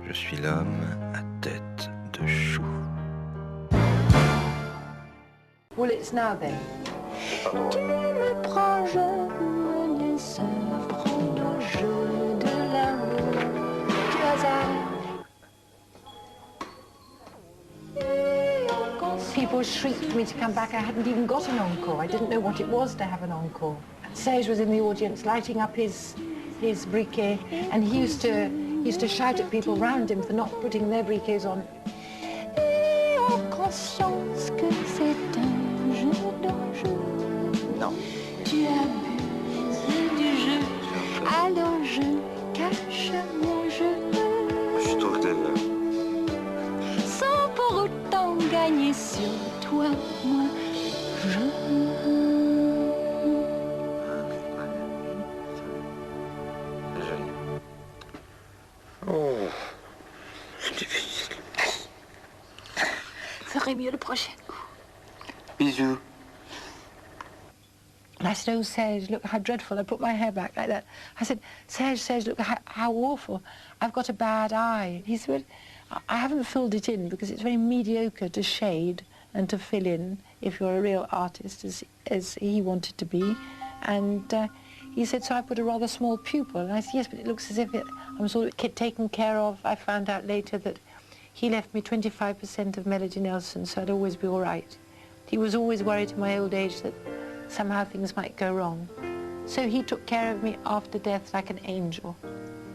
Je suis l'homme à tête de chou. Well, it's now then. Tu me prends, je me laisse prendre au jeu de l'amour, du hasard. People shrieked for me to come back. I hadn't even got an encore. I didn't know what it was to have an encore. Serge was in the audience lighting up his briquet, and he used to shout at people round him for not putting their briquets on. Et en conscience que c'est un jeu d'enjeu. Non. Tu abuses du jeu, alors je cache mon jeu. Je trouve que Sans pour autant gagner sur toi, moi, je... c'est joli. Oh, c'est difficile. Ferait mieux le prochain coup. Bisous. And I said, oh, Serge, look how dreadful. I put my hair back like that. I said, Serge, look how awful. I've got a bad eye. He said, I haven't filled it in because it's very mediocre to shade and to fill in if you're a real artist, as he wanted to be. And he said, so I put a rather small pupil. And I said, yes, but it looks as if I'm sort of taken care of. I found out later that he left me 25% of Melody Nelson, so I'd always be all right. He was always worried in my old age that somehow things might go wrong. So he took care of me after death like an angel.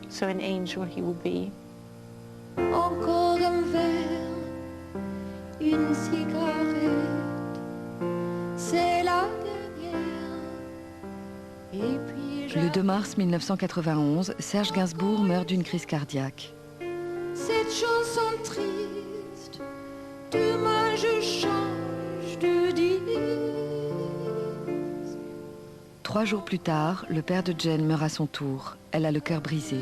So an angel he will be. Encore un verre, une cigarette, c'est la dernière. Et puis Le 2 mars 1991, Serge Gainsbourg meurt d'une crise cardiaque. cette chanson triste, demain je change de disque. 3 jours plus tard, le père de Jane meurt à son tour. Elle a le cœur brisé.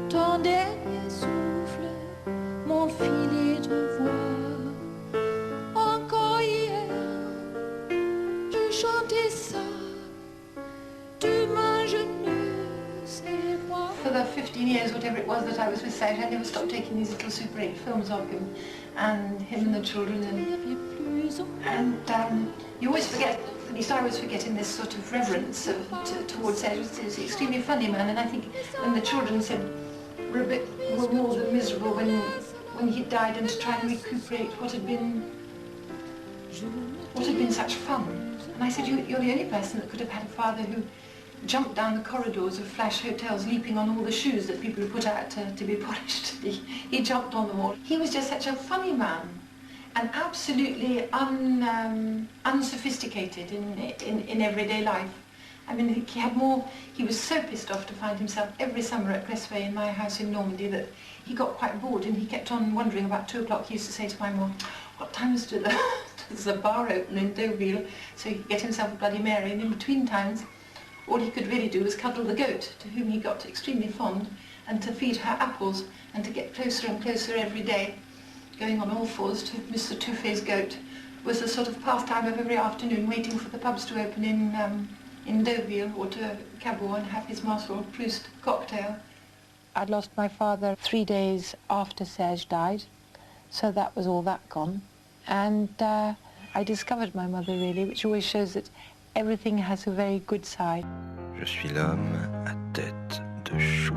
Ton dernier souffle, mon filet de voix. Encore hier, je chantais ça. Demain, je ne sais pas. For the 15 years, whatever it was that I was with Serge, I never stopped taking these little Super 8 films of him and the children. And you always forget, at least I was forgetting this sort of reverence towards Serge. He's an extremely funny man, and I think when the children said were more than miserable when he died, and to try and recuperate what had been such fun. And I said, you're the only person that could have had a father who jumped down the corridors of flash hotels, leaping on all the shoes that people had put out to be polished. He jumped on them all. He was just such a funny man, and absolutely unsophisticated in everyday life. I mean, he was so pissed off to find himself every summer at Cressway in my house in Normandy that he got quite bored, and he kept on wondering about 2 o'clock. He used to say to my mum, what time does the bar open in Deauville? So he could get himself a Bloody Mary, and in between times, all he could really do was cuddle the goat, to whom he got extremely fond, and to feed her apples, and to get closer and closer every day, going on all fours to miss the two-faced goat, was the sort of pastime of every afternoon, waiting for the pubs to open in Deauville, or to Cabourg and have his Marcel Proust cocktail. I'd lost my father 3 days after Serge died, so that was all that gone. And I discovered my mother, really, which always shows that everything has a very good side. Je suis l'homme à tête de chou.